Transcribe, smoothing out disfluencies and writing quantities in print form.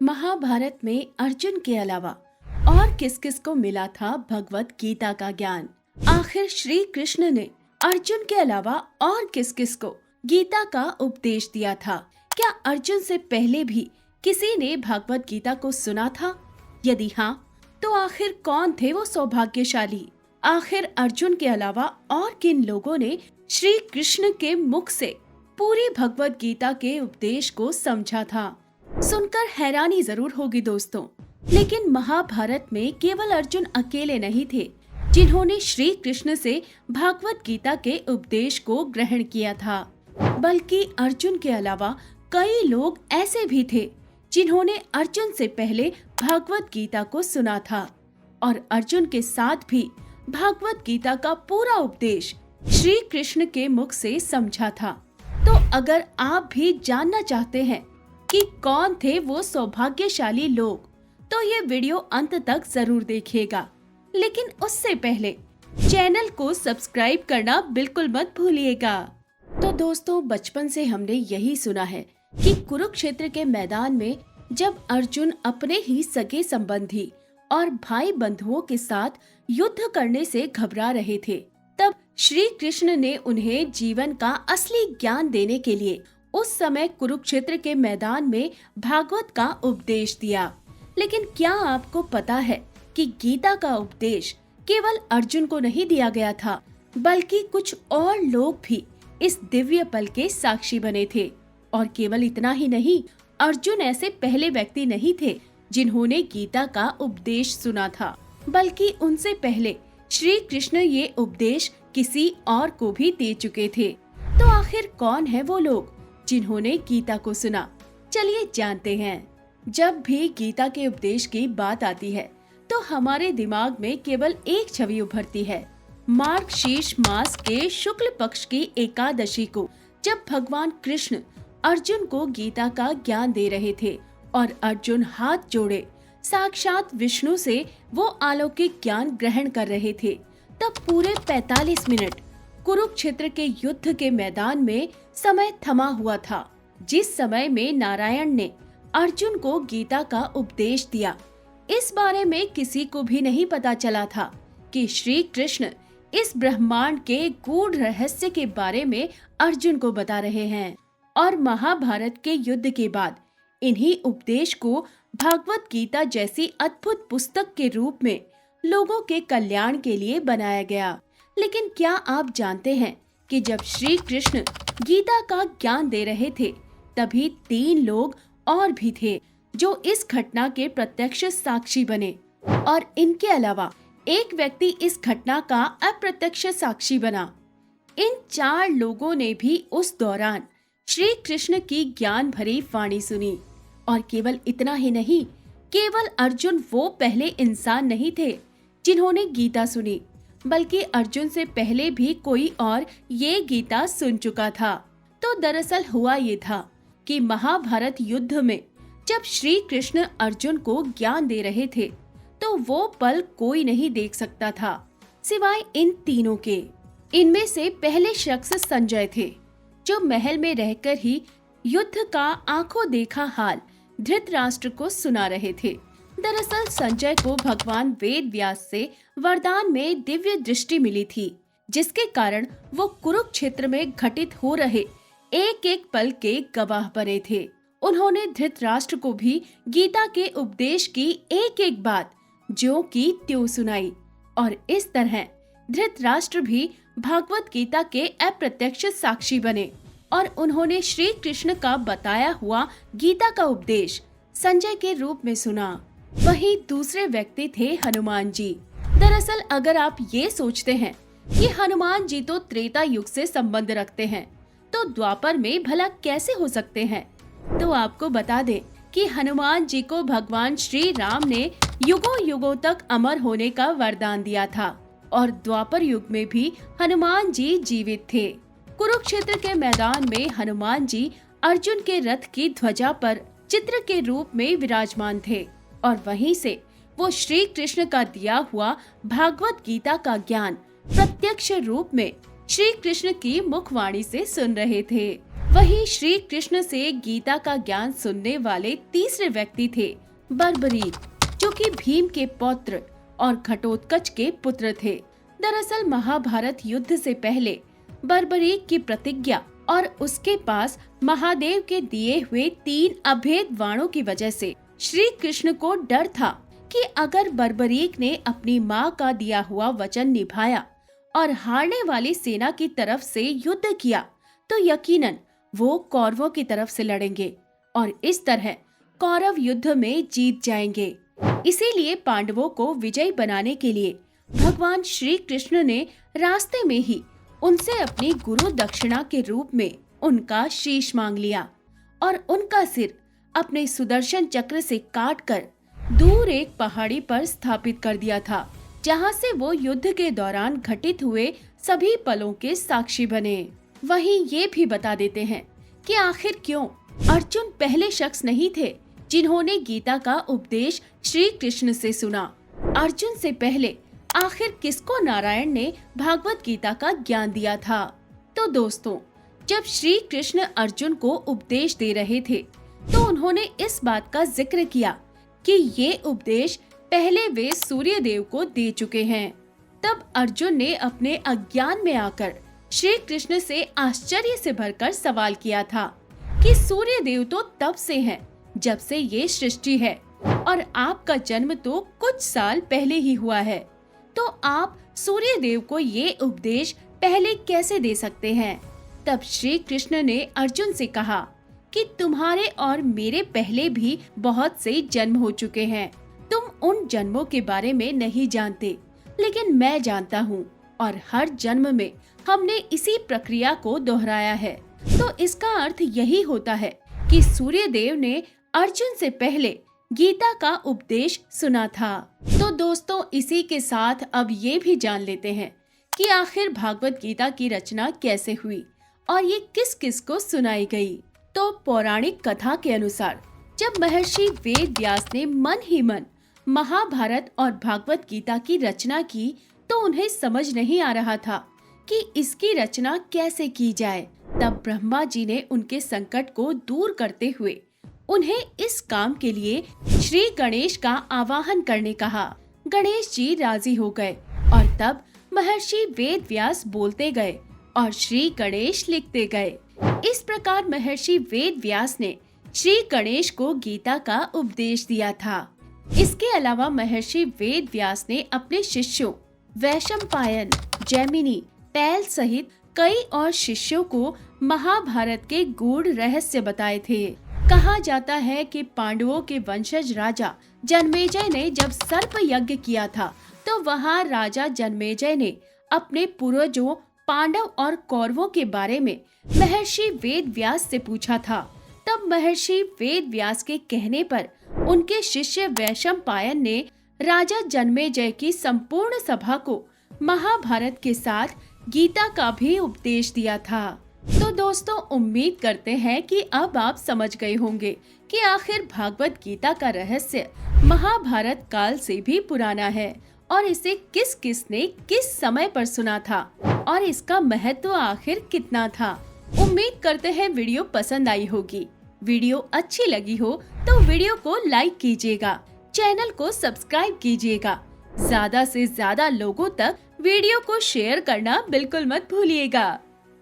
महाभारत में अर्जुन के अलावा और किस किस को मिला था भगवत गीता का ज्ञान। आखिर श्री कृष्ण ने अर्जुन के अलावा और किस किस को गीता का उपदेश दिया था? क्या अर्जुन से पहले भी किसी ने भगवत गीता को सुना था? यदि हाँ, तो आखिर कौन थे वो सौभाग्यशाली? आखिर अर्जुन के अलावा और किन लोगों ने श्री कृष्ण के मुख से पूरी भगवत गीता के उपदेश को समझा था? सुनकर हैरानी जरूर होगी दोस्तों, लेकिन महाभारत में केवल अर्जुन अकेले नहीं थे जिन्होंने श्री कृष्ण से भागवत गीता के उपदेश को ग्रहण किया था, बल्कि अर्जुन के अलावा कई लोग ऐसे भी थे जिन्होंने अर्जुन से पहले भागवत गीता को सुना था और अर्जुन के साथ भी भागवत गीता का पूरा उपदेश श्री कृष्ण के मुख से समझा था। तो अगर आप भी जानना चाहते हैं कि कौन थे वो सौभाग्यशाली लोग, तो ये वीडियो अंत तक जरूर देखिएगा। लेकिन उससे पहले चैनल को सब्सक्राइब करना बिल्कुल मत भूलिएगा। तो दोस्तों, बचपन से हमने यही सुना है कि कुरुक्षेत्र के मैदान में जब अर्जुन अपने ही सगे संबंधी और भाई बंधुओं के साथ युद्ध करने से घबरा रहे थे, तब श्री कृष्ण ने उन्हें जीवन का असली ज्ञान देने के लिए उस समय कुरुक्षेत्र के मैदान में भागवत का उपदेश दिया। लेकिन क्या आपको पता है कि गीता का उपदेश केवल अर्जुन को नहीं दिया गया था, बल्कि कुछ और लोग भी इस दिव्य पल के साक्षी बने थे। और केवल इतना ही नहीं, अर्जुन ऐसे पहले व्यक्ति नहीं थे जिन्होंने गीता का उपदेश सुना था, बल्कि उनसे पहले श्री कृष्ण ये उपदेश किसी और को भी दे चुके थे। तो आखिर कौन है वो लोग जिन्होंने गीता को सुना? चलिए जानते हैं। जब भी गीता के उपदेश की बात आती है तो हमारे दिमाग में केवल एक छवि उभरती है। मार्गशीर्ष मास के शुक्ल पक्ष की एकादशी को जब भगवान कृष्ण अर्जुन को गीता का ज्ञान दे रहे थे और अर्जुन हाथ जोड़े साक्षात विष्णु से वो अलौकिक ज्ञान ग्रहण कर रहे थे, तब पूरे 45 मिनट कुरुक्षेत्र के युद्ध के मैदान में समय थमा हुआ था। जिस समय में नारायण ने अर्जुन को गीता का उपदेश दिया, इस बारे में किसी को भी नहीं पता चला था कि श्री कृष्ण इस ब्रह्मांड के गूढ़ रहस्य के बारे में अर्जुन को बता रहे हैं। और महाभारत के युद्ध के बाद इन्हीं उपदेश को भागवत गीता जैसी अद्भुत पुस्तक के रूप में लोगों के कल्याण के लिए बनाया गया। लेकिन क्या आप जानते हैं कि जब श्री कृष्ण गीता का ज्ञान दे रहे थे, तभी 3 लोग और भी थे जो इस घटना के प्रत्यक्ष साक्षी बने, और इनके अलावा एक व्यक्ति इस घटना का अप्रत्यक्ष साक्षी बना। इन 4 लोगों ने भी उस दौरान श्री कृष्ण की ज्ञान भरी वाणी सुनी। और केवल इतना ही नहीं, केवल अर्जुन वो पहले इंसान नहीं थे जिन्होंने गीता सुनी, बल्कि अर्जुन से पहले भी कोई और ये गीता सुन चुका था। तो दरअसल हुआ ये था कि महाभारत युद्ध में जब श्री कृष्ण अर्जुन को ज्ञान दे रहे थे, तो वो पल कोई नहीं देख सकता था सिवाय इन तीनों के। इनमें से पहले शख्स संजय थे, जो महल में रहकर ही युद्ध का आंखों देखा हाल धृतराष्ट्र को सुना रहे थे। दरअसल संजय को भगवान वेद व्यास से वरदान में दिव्य दृष्टि मिली थी, जिसके कारण वो कुरुक्षेत्र में घटित हो रहे एक एक पल के गवाह बने थे। उन्होंने धृतराष्ट्र को भी गीता के उपदेश की एक एक बात ज्यों की त्यों सुनाई, और इस तरह धृतराष्ट्र भी भागवत गीता के अप्रत्यक्ष साक्षी बने और उन्होंने श्री कृष्ण का बताया हुआ गीता का उपदेश संजय के रूप में सुना। वहीं दूसरे व्यक्ति थे हनुमान जी। दरअसल अगर आप ये सोचते हैं कि हनुमान जी तो त्रेता युग से संबंध रखते हैं, तो द्वापर में भला कैसे हो सकते हैं? तो आपको बता दें कि हनुमान जी को भगवान श्री राम ने युगों युगों तक अमर होने का वरदान दिया था, और द्वापर युग में भी हनुमान जी जीवित थे। कुरुक्षेत्र के मैदान में हनुमान जी अर्जुन के रथ की ध्वजा पर चित्र के रूप में विराजमान थे, और वहीं से वो श्री कृष्ण का दिया हुआ भागवत गीता का ज्ञान प्रत्यक्ष रूप में श्री कृष्ण की मुखवाणी से सुन रहे थे। वहीं श्री कृष्ण से गीता का ज्ञान सुनने वाले तीसरे व्यक्ति थे बर्बरीक, जो कि भीम के पौत्र और घटोत्कच के पुत्र थे। दरअसल महाभारत युद्ध से पहले बर्बरीक की प्रतिज्ञा और उसके पास महादेव के दिए हुए 3 अभेद बाणों की वजह से श्री कृष्ण को डर था कि अगर बर्बरीक ने अपनी माँ का दिया हुआ वचन निभाया और हारने वाली सेना की तरफ से युद्ध किया तो यकीनन वो कौरवों की तरफ से लड़ेंगे और इस तरह कौरव युद्ध में जीत जाएंगे। इसीलिए पांडवों को विजयी बनाने के लिए भगवान श्री कृष्ण ने रास्ते में ही उनसे अपनी गुरु दक्षिणा के रूप में उनका शीश मांग लिया और उनका सिर अपने सुदर्शन चक्र से काटकर दूर एक पहाड़ी पर स्थापित कर दिया था, जहां से वो युद्ध के दौरान घटित हुए सभी पलों के साक्षी बने। वहीं ये भी बता देते हैं कि आखिर क्यों अर्जुन पहले शख्स नहीं थे जिन्होंने गीता का उपदेश श्री कृष्ण से सुना। अर्जुन से पहले आखिर किसको नारायण ने भागवत गीता का ज्ञान दिया था? तो दोस्तों, जब श्री कृष्ण अर्जुन को उपदेश दे रहे थे तो उन्होंने इस बात का जिक्र किया कि ये उपदेश पहले वे सूर्य देव को दे चुके हैं। तब अर्जुन ने अपने अज्ञान में आकर श्री कृष्ण से आश्चर्य से भरकर सवाल किया था कि सूर्य देव तो तब से हैं जब से ये सृष्टि है और आपका जन्म तो कुछ साल पहले ही हुआ है, तो आप सूर्य देव को ये उपदेश पहले कैसे दे सकते हैं? तब श्री कृष्ण ने अर्जुन से कहा कि तुम्हारे और मेरे पहले भी बहुत से जन्म हो चुके हैं। तुम उन जन्मों के बारे में नहीं जानते, लेकिन मैं जानता हूँ और हर जन्म में हमने इसी प्रक्रिया को दोहराया है। तो इसका अर्थ यही होता है कि सूर्य देव ने अर्जुन से पहले गीता का उपदेश सुना था। तो दोस्तों, इसी के साथ अब ये भी जान लेते हैं कि आखिर भागवत गीता की रचना कैसे हुई और ये किस किस को सुनाई गई। तो पौराणिक कथा के अनुसार जब महर्षि वेद व्यास ने मन ही मन महाभारत और भागवत गीता की रचना की तो उन्हें समझ नहीं आ रहा था कि इसकी रचना कैसे की जाए। तब ब्रह्मा जी ने उनके संकट को दूर करते हुए उन्हें इस काम के लिए श्री गणेश का आवाहन करने कहा। गणेश जी राजी हो गए और तब महर्षि वेद व्यास बोलते गए और श्री गणेश लिखते गए। इस प्रकार महर्षि वेद व्यास ने श्री गणेश को गीता का उपदेश दिया था। इसके अलावा महर्षि वेद व्यास ने अपने शिष्यों वैशंपायन, जैमिनी, पैल सहित कई और शिष्यों को महाभारत के गूढ़ रहस्य बताए थे। कहा जाता है कि पांडवों के वंशज राजा जन्मेजय ने जब सर्प यज्ञ किया था तो वहां राजा जन्मेजय ने अपने पूर्वजों पांडव और कौरवों के बारे में महर्षि वेद व्यास से पूछा था। तब महर्षि वेद व्यास के कहने पर उनके शिष्य वैशंपायन ने राजा जन्मेजय की संपूर्ण सभा को महाभारत के साथ गीता का भी उपदेश दिया था। तो दोस्तों, उम्मीद करते हैं कि अब आप समझ गए होंगे कि आखिर भागवत गीता का रहस्य महाभारत काल से भी पुराना है और इसे किस किस ने किस समय पर सुना था और इसका महत्व आखिर कितना था। उम्मीद करते हैं वीडियो पसंद आई होगी। वीडियो अच्छी लगी हो तो वीडियो को लाइक कीजिएगा, चैनल को सब्सक्राइब कीजिएगा, ज्यादा से ज्यादा लोगों तक वीडियो को शेयर करना बिल्कुल मत भूलिएगा।